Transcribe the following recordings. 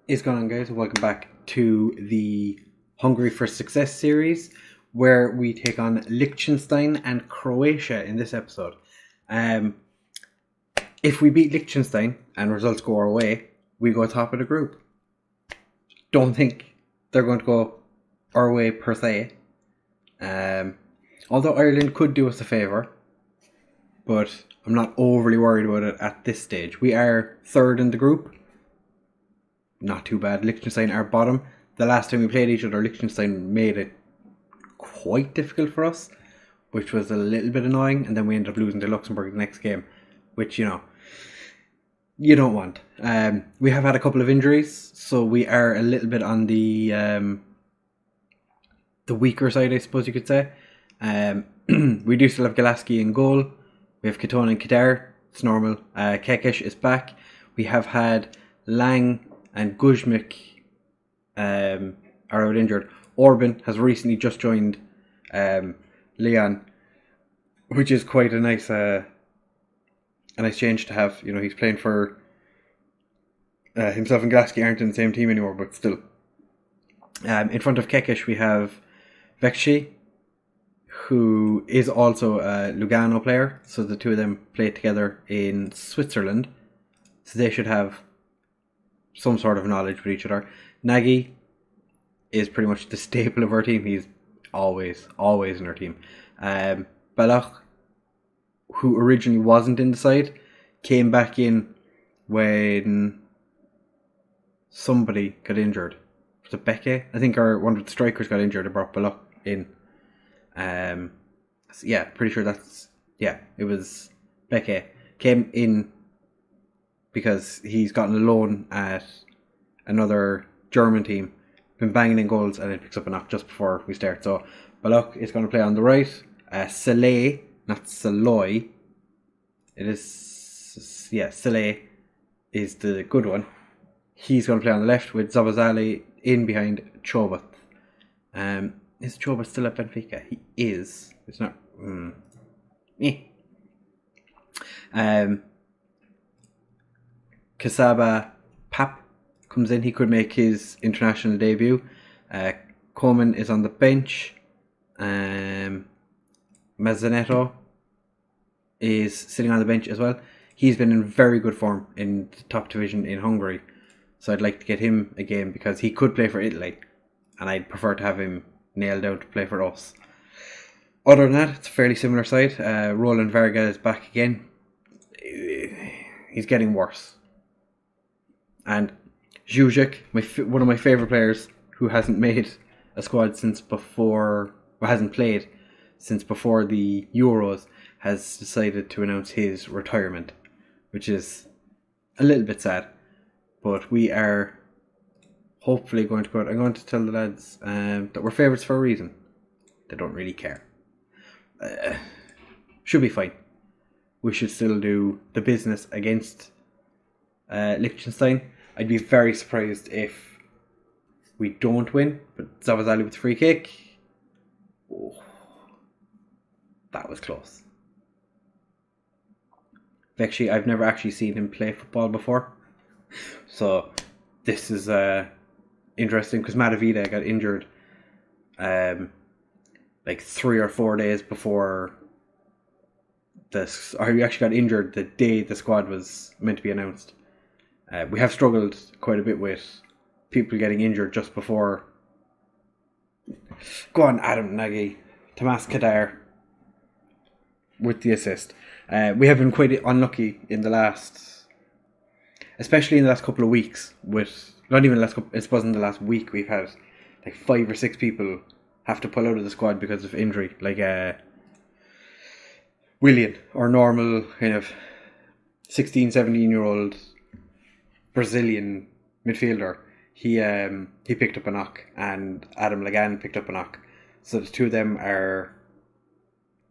Is going on, guys? Welcome back to the Hungary for Success series, where we take on Liechtenstein and Croatia in this episode. If we beat Liechtenstein and results go our way, we go top of the group. Don't think they're going to go our way per se. Although Ireland could do us a favour, but I'm not overly worried about it at this stage. We are third in the group. Not too bad. Liechtenstein are bottom. The last time we played each other, Liechtenstein made it quite difficult for us, which was a little bit annoying, and then we ended up losing to Luxembourg the next game, which, you don't want. We have had a couple of injuries, so we are a little bit on the weaker side, I suppose you could say. We do still have Galaski in goal. We have Katona and Kadar. It's normal. Kekesh is back. We have had Lang and Guzmik are out injured. Orban has recently just joined Leon, which is quite a nice change to have. You know, he's playing for himself and Glasky aren't in the same team anymore, but still. In front of Kekesh we have Vekshi, who is also a Lugano player. So the two of them played together in Switzerland. So they should have some sort of knowledge with each other. Nagy is pretty much the staple of our team. He's always in our team. Balach, who originally wasn't in the side, came back in when somebody got injured. Was it Becke? I think one of the strikers got injured and brought Balach in. Pretty sure it was Becke. Came in because he's gotten a loan at another German team, been banging in goals, and it picks up a knock just before we start. So Balak is going to play on the right. Saleh, not Saloy. It is, Saleh is the good one. He's going to play on the left with Zabazali in behind Chobat. Is Chobat still at Benfica? He is. It's not. Kasaba Pap comes in. He could make his international debut. Coleman is on the bench. Mazzanetto is sitting on the bench as well. He's been in very good form in the top division in Hungary. So I'd like to get him a game because he could play for Italy. And I'd prefer to have him nailed down to play for us. Other than that, it's a fairly similar side. Roland Varga is back again. He's getting worse. And Zuzek, one of my favourite players who hasn't made a squad hasn't played since before the Euros, has decided to announce his retirement, which is a little bit sad. But we are hopefully going to go out. I'm going to tell the lads that we're favourites for a reason. They don't really care. Should be fine. We should still do the business against Liechtenstein. I'd be very surprised if we don't win, but Zavazali with the free kick. Oh, that was close. Vekshi, I've never actually seen him play football before, so this is interesting because Matavida got injured like 3 or 4 days before this, or he actually got injured the day the squad was meant to be announced. We have struggled quite a bit with people getting injured just before. Go on, Adam Nagy. Tomas Kadar with the assist. We have been quite unlucky in the last, especially in the last couple of weeks. Not even the last couple, I suppose in the last week we've had like 5 or 6 people have to pull out of the squad because of injury. Like Willian, our normal kind of 16, 17-year-old Brazilian midfielder, he picked up a knock, and Adam Lagan picked up a knock. So the two of them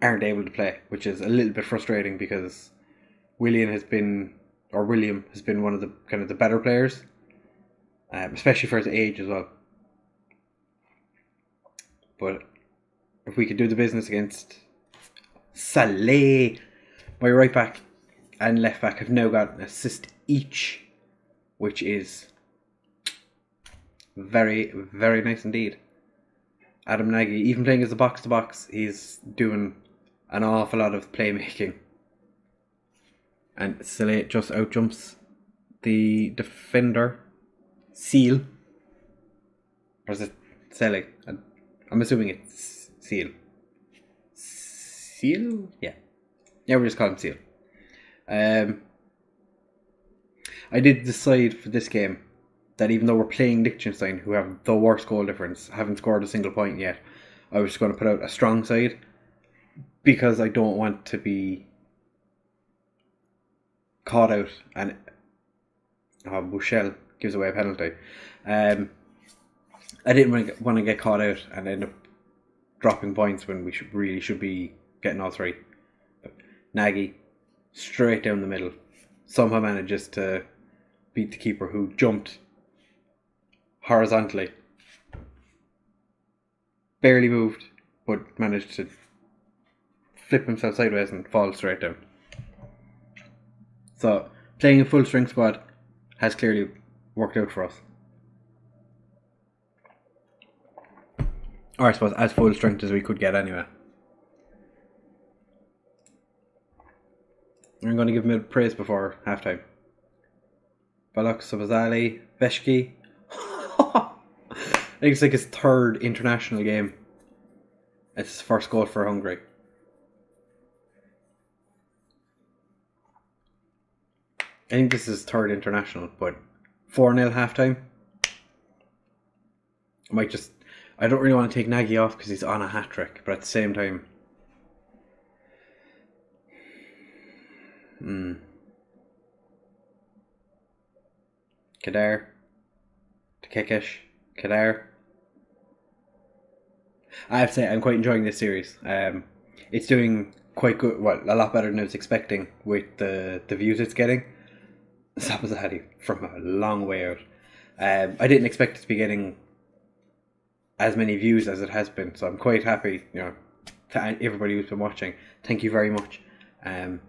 aren't able to play, which is a little bit frustrating because William has been one of the kind of the better players, especially for his age as well. But if we could do the business against Saleh, my right back and left back have now got an assist each, which is Very, very nice indeed. Adam Nagy, even playing as a box-to-box, he's doing an awful lot of playmaking. And Sele just outjumps the defender. Seal. Or is it Sele? I'm assuming it's Seal. Seal? Yeah. Yeah, we'll just call him Seal. I did decide for this game that even though we're playing Liechtenstein, who have the worst goal difference, haven't scored a single point yet, I was just going to put out a strong side because I don't want to be caught out and Bushell gives away a penalty. I didn't want to get caught out and end up dropping points when we should be getting all three. But Nagy, straight down the middle, somehow manages to beat the keeper who jumped horizontally, barely moved, but managed to flip himself sideways and fall straight down. So playing a full strength squad has clearly worked out for us. Or I suppose as full strength as we could get anyway. I'm going to give him a praise before halftime. Balak Sabazali, Veshki. I think it's like his third international game. It's his first goal for Hungary. I think this is his third international, but 4-0 halftime. I don't really want to take Nagy off because he's on a hat-trick, but at the same time... Kadar. Kekesh. Kadar. I have to say, I'm quite enjoying this series. It's doing quite good, well, a lot better than I was expecting with the views it's getting. Sapazadi from a long way out. I didn't expect it to be getting as many views as it has been, so I'm quite happy, to everybody who's been watching. Thank you very much. I'm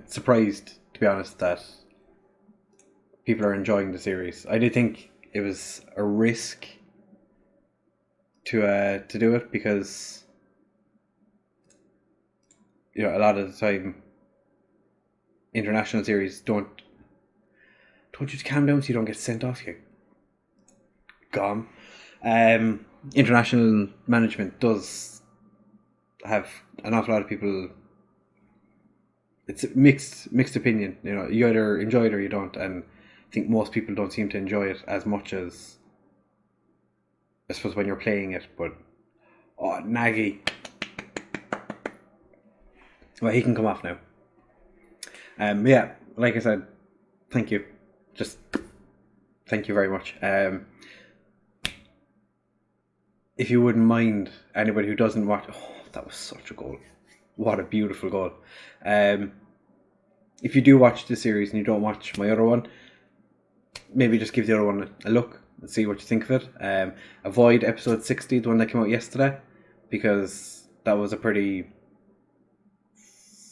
surprised, to be honest, that people are enjoying the series. I did think it was a risk to do it because a lot of the time international series don't you just calm down so you don't get sent off here. Gone. International management does have an awful lot of people. It's a mixed opinion. You either enjoy it or you don't, and I think most people don't seem to enjoy it as much as I suppose when you're playing it. But Nagy, well, he can come off now. Yeah, like I said, thank you. Just thank you very much. If you wouldn't mind, anybody who doesn't watch, that was such a goal. What a beautiful goal. If you do watch the series and you don't watch my other one, maybe just give the other one a look and see what you think of it. Avoid episode 60, the one that came out yesterday, because that was a pretty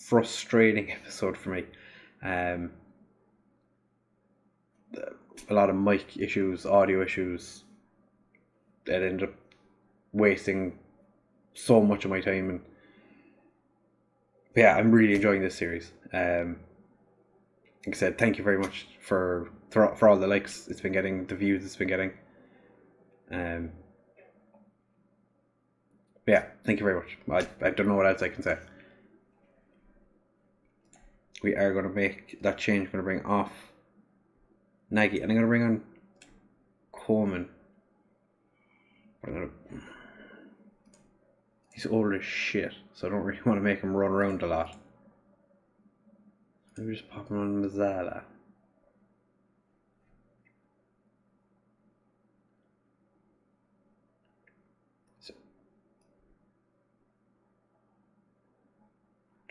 frustrating episode for me. A lot of mic issues, audio issues that ended up wasting so much of my time. And yeah, I'm really enjoying this series. Like I said, thank you very much for all the likes it's been getting, the views it's been getting. Yeah, thank you very much. I don't know what else I can say. We are going to make that change. We're going to bring off Nagy, and I'm going to bring on Coleman. He's old as shit, so I don't really want to make him run around a lot. Maybe just pop him on Mazzala.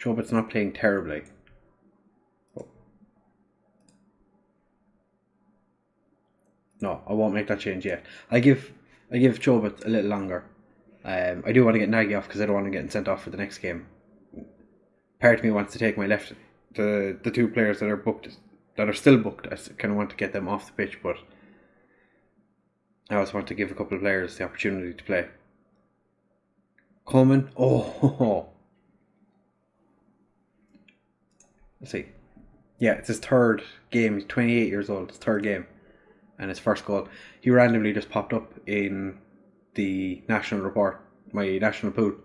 Chobot's not playing terribly. No, I won't make that change yet. I give Chobot a little longer. I do want to get Nagy off because I don't want to get sent off for the next game. Part of me wants to take my left, the two players that are booked that are still booked. I kind of want to get them off the pitch, but I also want to give a couple of players the opportunity to play. Coleman, let's see. Yeah, it's his third game. He's 28 years old. His third game, and his first goal. He randomly just popped up in the national report, my national pool,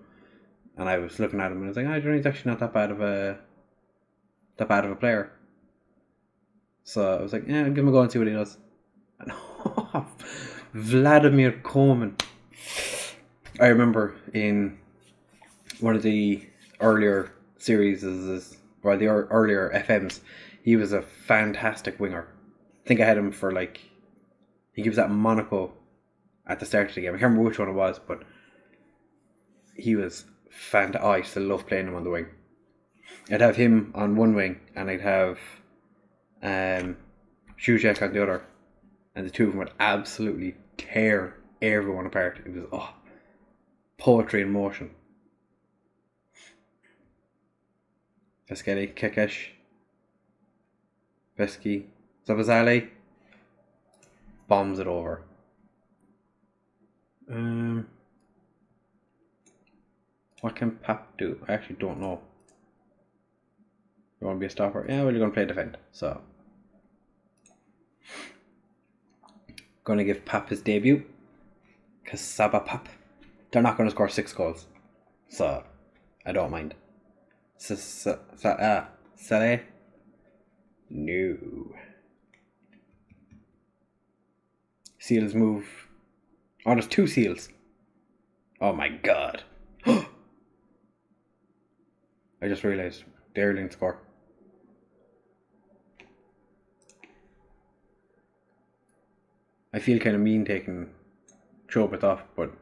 and I was looking at him and I was like, "Oh, he's actually not that bad of a player." So I was like, "Yeah, I'll give him a go and see what he does." And Vladimir Coleman. I remember in one of the earlier series, or the earlier FMs, he was a fantastic winger. I think I had him for he gives that Monaco at the start of the game. I can't remember which one it was, but he was fantastic. I still love playing him on the wing. I'd have him on one wing, and I'd have Zuzek on the other, and the two of them would absolutely tear everyone apart. It was poetry in motion. Veskeli, Kekesh, Veski, Zabazali bombs it over. What can Pap do? I actually don't know. You want to be a stopper? Yeah, well, you're going to play defend. So, going to give Pap his debut. Kasaba Pap. They're not going to score 6 goals. So, I don't mind. Saleh? No. Seals move. Oh, there's 2 seals. Oh my god. I just realised the Erling score. I feel kind of mean taking Chobot off, but I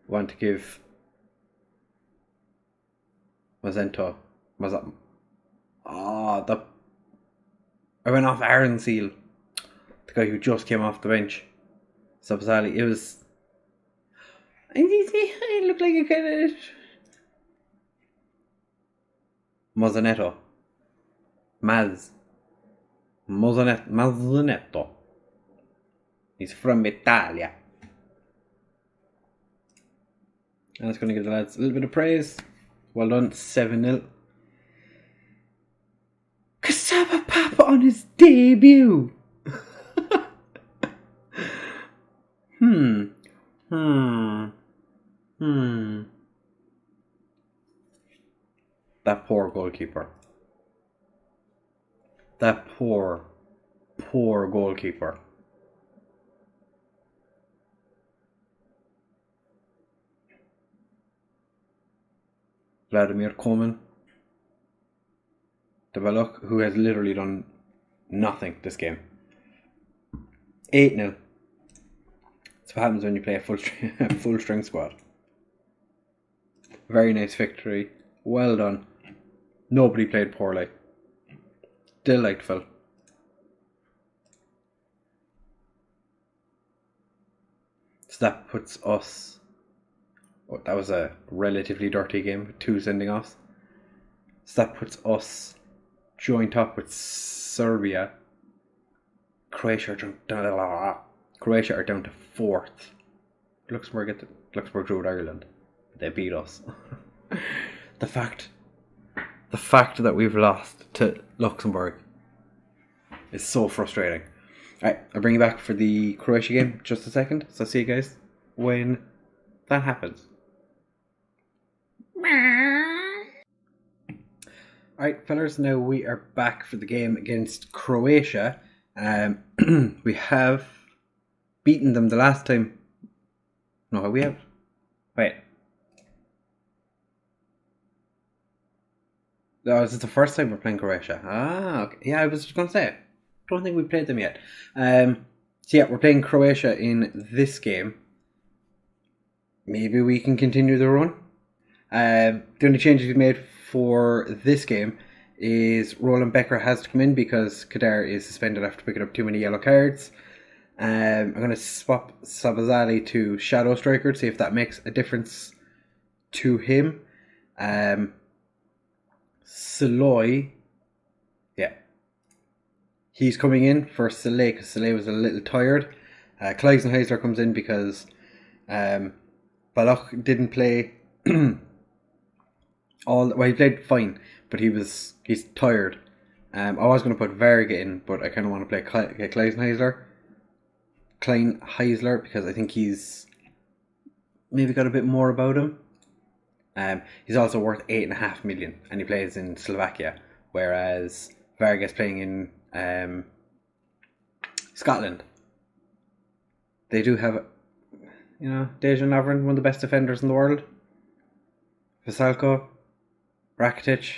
want to give Mazento. I went off Aaron Seal, the guy who just came off the bench. Sabzali. It was. It looked like a kind of. Mazzanetto. Mazzanetto. He's from Italia. And that's going to give the lads a little bit of praise. Well done, 7-0. Kasaba Papa on his debut. That poor goalkeeper. That poor goalkeeper. Vladimir Koeman. The Baluk, who has literally done nothing this game. 8-0. That's what happens when you play a full string squad. Very nice victory. Well done. Nobody played poorly. Delightful. So that puts us... Oh, that was a relatively dirty game with 2 sending offs. So that puts us joint up with Serbia. Croatia are down to 4th. Luxembourg drew with Ireland. They beat us. The fact that we've lost to Luxembourg is so frustrating. Alright, I'll bring you back for the Croatia game in just a second. So I'll see you guys when that happens. Alright, fellas, now we are back for the game against Croatia. We have beaten them the last time. No, we have. Wait. Oh, is this the first time we're playing Croatia? Ah, okay. Yeah, I was just going to say. Don't think we played them yet. So yeah, we're playing Croatia in this game. Maybe we can continue the run. The only changes we made for this game is Roland Becker has to come in because Kadar is suspended after picking up too many yellow cards. I'm going to swap Sabazali to Shadow Striker to see if that makes a difference to him. Saloy, yeah. he's coming in for Soleil because Soleil was a little tired. Kleisenheisler comes in because Balok didn't play he played fine, but he's tired. I was going to put Varga in, but I kind of want to play Kleisenheisler because I think he's maybe got a bit more about him. He's also worth 8.5 million, and he plays in Slovakia, whereas Vargas playing in Scotland. They do have, Dejan Lovren, one of the best defenders in the world. Vasalko, Rakitic,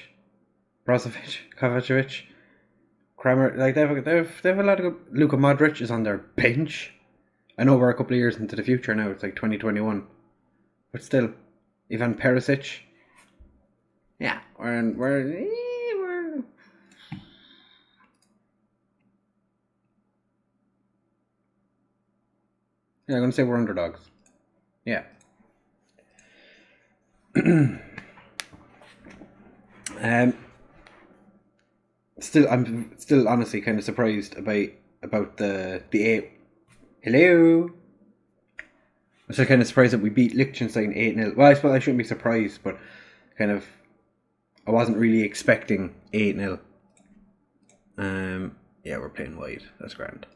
Brozovic, Kovacevic, Kramer. Like they have a lot of good. Luka Modric is on their bench. I know we're a couple of years into the future now. It's like 2021, but still, Ivan Perisic. Yeah, we're. Yeah, I'm gonna say we're underdogs. Yeah. I'm still honestly kind of surprised about the 8. Hello. I'm still kind of surprised that we beat Liechtenstein 8-0. Well, I suppose I shouldn't be surprised, but kind of I wasn't really expecting 8-0. Yeah, we're playing wide. That's grand. I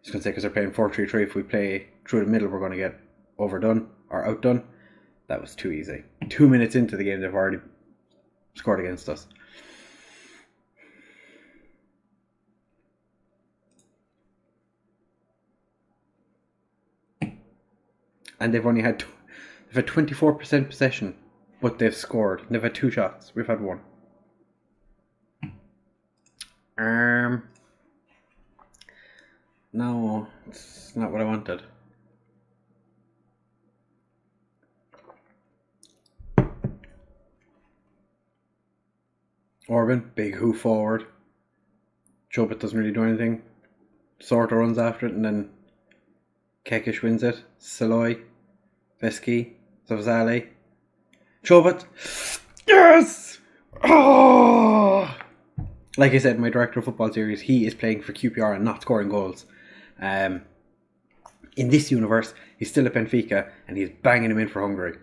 was going to say, because they're playing 4-3-3, if we play through the middle, we're going to get overdone or outdone. That was too easy. 2 minutes into the game, they've already scored against us. And they've had 24% possession, but they've scored. They've had 2 shots. We've had 1. No, it's not what I wanted. Orban, big hoof forward. Chobot doesn't really do anything. Sort of runs after it, and then Kekish wins it. Saloy, Veski, Zavzali. Chobot. Yes! Oh! Like I said, my director of football series, he is playing for QPR and not scoring goals. In this universe, he's still at Benfica and he's banging him in for Hungary.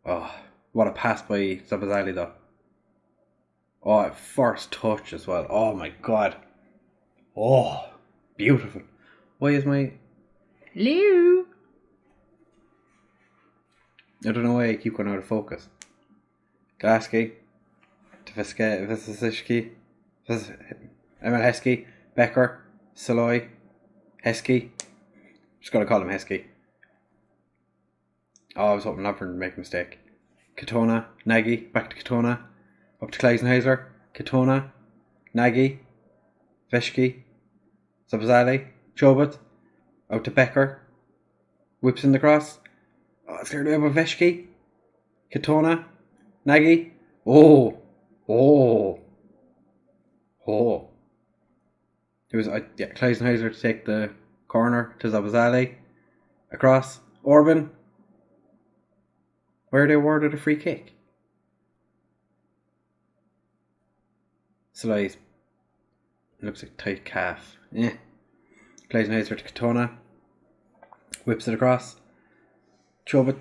Oh, what a pass by Zabazali though. Oh, first touch as well. Oh my god. Oh, beautiful. Why is my... Hello? I don't know why I keep going out of focus. Glasky. Vesishki. Emil Heskey. Becker. Saloy. Heskey. Just gotta call him Heskey. Oh, I was hoping not for him to make a mistake. Katona. Nagy. Back to Katona. Up to Kleisenheisler. Katona. Nagy. Veshki. Zabazali. Chobot. Out to Becker. Whips in the cross. Oh, it's cleared away by Veshki. Katona. Nagy. Oh. It was Kleisenheiser to take the corner to Zabazali. Across. Orban. Where they awarded a free kick. Slice. Looks like tight calf. Yeah. Kleisenheiser to Katona. Whips it across. Chobot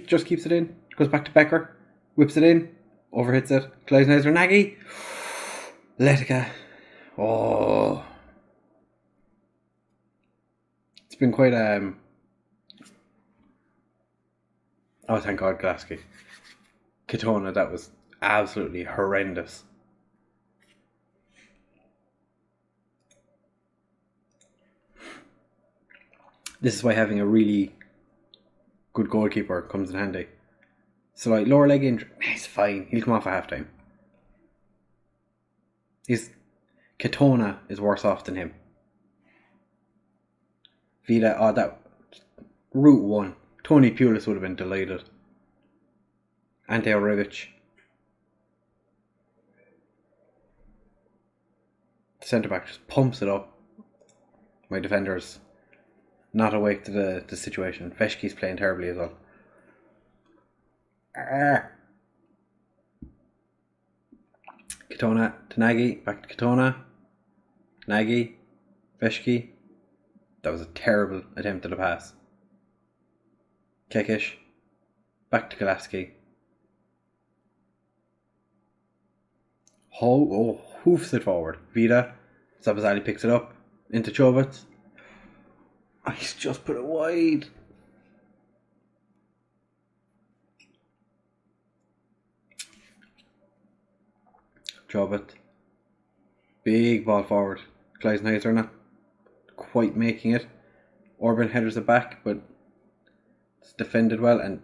just keeps it in. Goes back to Becker. Whips it in. Overhits it. Kleisenheiser. Nagy. Letica. Oh. It's been quite oh, thank God, Glasky. Katona, that was absolutely horrendous. This is why having a really good goalkeeper comes in handy. So like lower leg injury, he's fine. He'll come off at halftime. Katona is worse off than him. Vida, that route 1. Tony Pulis would have been delighted. Ante Orevic. The centre back just pumps it up. My defender's not awake to the situation. Veshki's playing terribly as well. Katona to Nagy. Back to Katona. Nagy. Veshki. That was a terrible attempt at a pass. Kekish. Back to Golaski. Hoofs it forward. Vida. Zabazali picks it up. Into Chobot. Oh, he's just put it wide. Chobot. Big ball forward. Kleisneiser not quite making it. Orban headers it back, but it's defended well and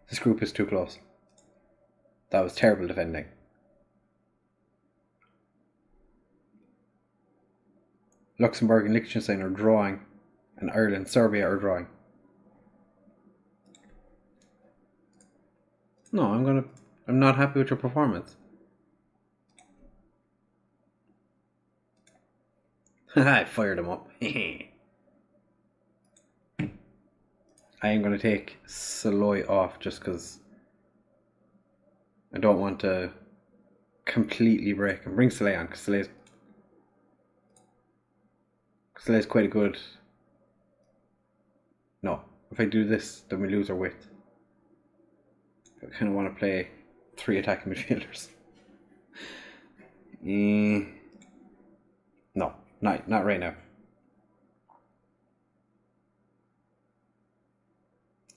this group is too close. That was terrible defending. Luxembourg and Liechtenstein are drawing, and Ireland and Serbia are drawing. No, I'm not happy with your performance. I fired him up. I am going to take Saloy off just because I don't want to completely break him. Bring Soleil on because Soleil's quite a good... No, if I do this then we lose our width. I kind of want to play 3 attacking midfielders. No, not right now.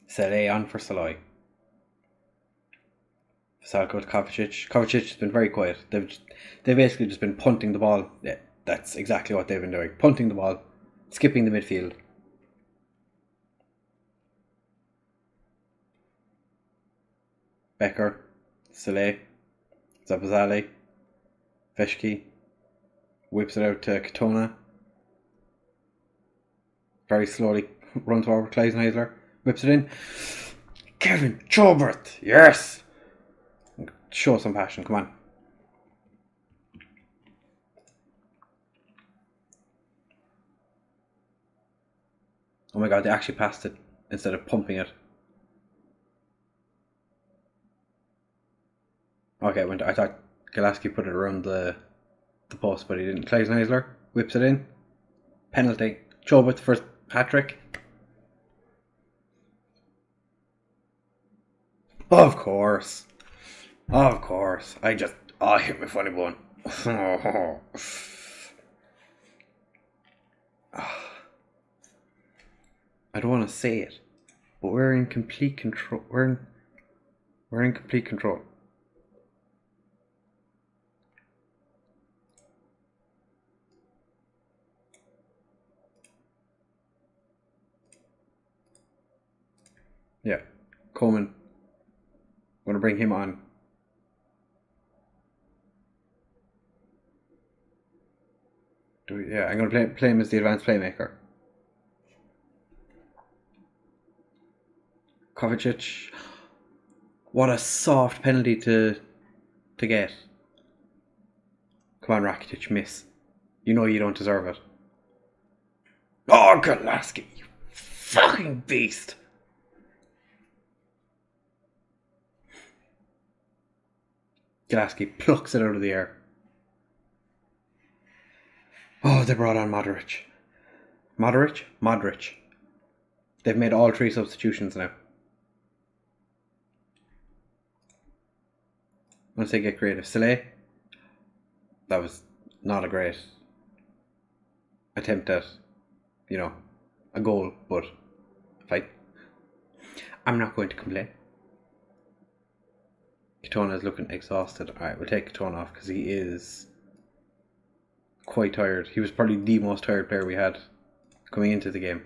Soleil on for Saloy. Salko to Kovacic. Kovacic has been very quiet. They've basically just been punting the ball. Yeah, that's exactly what they've been doing. Punting the ball, skipping the midfield. Becker, Soleil, Zabazali, Veshki, whips it out to Katona. Very slowly runs over Kleisneiser, whips it in. Kevin Chobert, yes! Show some passion, come on. Oh my god, they actually passed it instead of pumping it. Okay, I thought Golaski put it around the post, but he didn't. Kleisneiser whips it in. Penalty. Chobot for hat-trick. Of course. Of course. I hit my funny bone. I don't want to say it, but we're in complete control. We're in complete control. Yeah, Coleman. I'm going to bring him on. I'm going to play him as the advanced playmaker. Kovacic. What a soft penalty to get. Come on, Rakitic, miss. You know you don't deserve it. Oh, Golaski, you fucking beast. Golaski plucks it out of the air. Oh, they brought on Modric. Modric. They've made all 3 substitutions now. Once they get creative. Soleil. That was not a great attempt at, a goal, but I'm not going to complain. Katona is looking exhausted. Alright, we'll take Katona off because he is quite tired. He was probably the most tired player we had coming into the game.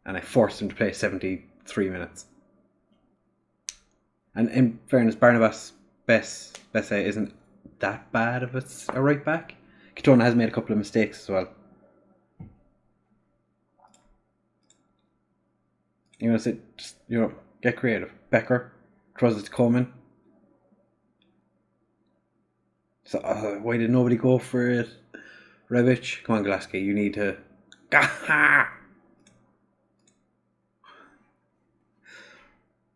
And I forced him to play 73 minutes. And in fairness, Barnabas Besse isn't that bad of a right back. Katona has made a couple of mistakes as well. Get creative. Becker throws it to Coleman. So why did nobody go for it? Rebic, come on, Golaski, you need to.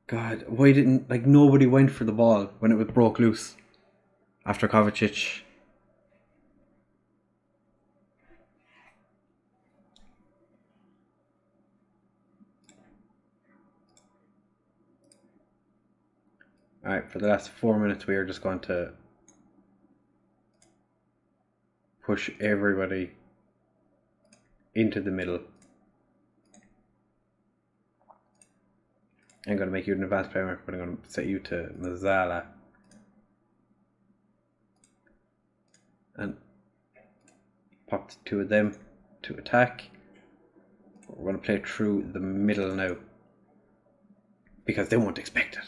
God, why didn't, like, nobody went for the ball when it was broke loose after Kovacic? Alright, for the last 4 minutes we are just going to push everybody into the middle. I'm going to make you an advanced player, but I'm going to set you to Mazzala. And pop the two of them to attack. We're going to play through the middle now, because they won't expect it.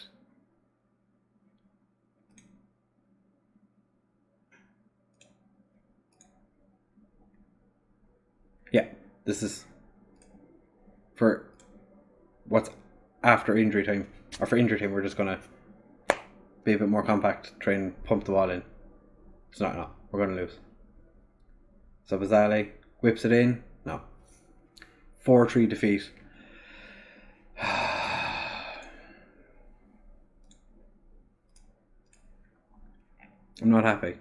Yeah, this is for what's after injury time. Or for injury time, we're just going to be a bit more compact, try and pump the ball in. It's not, we're going to lose. So Bazzali whips it in. No. 4-3 defeat. I'm not happy.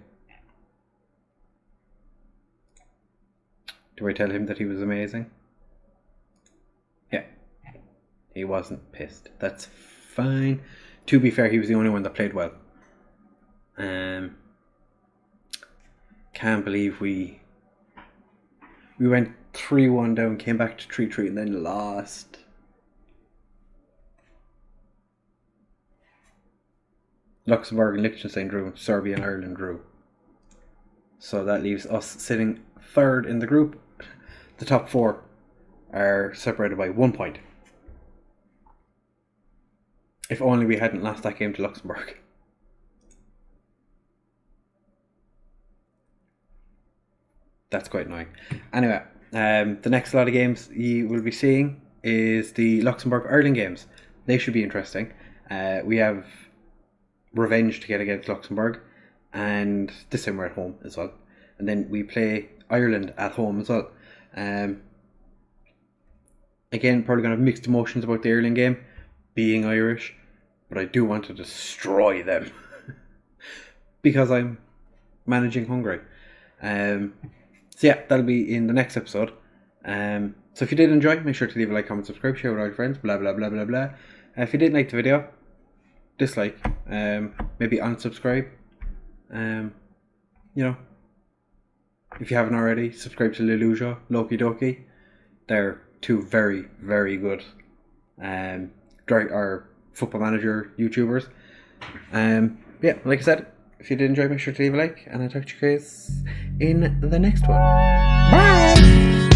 Do I tell him that he was amazing? Yeah. He wasn't pissed. That's fine. To be fair, he was the only one that played well. Can't believe we went 3-1 down, came back to 3-3 and then lost. Luxembourg and Liechtenstein drew. Serbia and Ireland drew. So that leaves us sitting third in the group. The top four are separated by 1 point. If only we hadn't lost that game to Luxembourg. That's quite annoying. Anyway, the next lot of games you will be seeing is the Luxembourg-Ireland games. They should be interesting. We have revenge to get against Luxembourg, and this time we're at home as well. And then we play Ireland at home as well. Again, probably going to have mixed emotions about the Ireland game, being Irish, but I do want to destroy them because I'm managing Hungary. So yeah, that'll be in the next episode. So if you did enjoy, make sure to leave a like, comment, subscribe, share with all your friends, blah blah blah blah blah. If you didn't like the video, dislike, maybe unsubscribe. You know, if you haven't already, subscribe to Lollujo, Loki Doki. They're two very, very good football manager YouTubers. Yeah, like I said, if you did enjoy, make sure to leave a like, and I'll talk to you guys in the next one. Bye!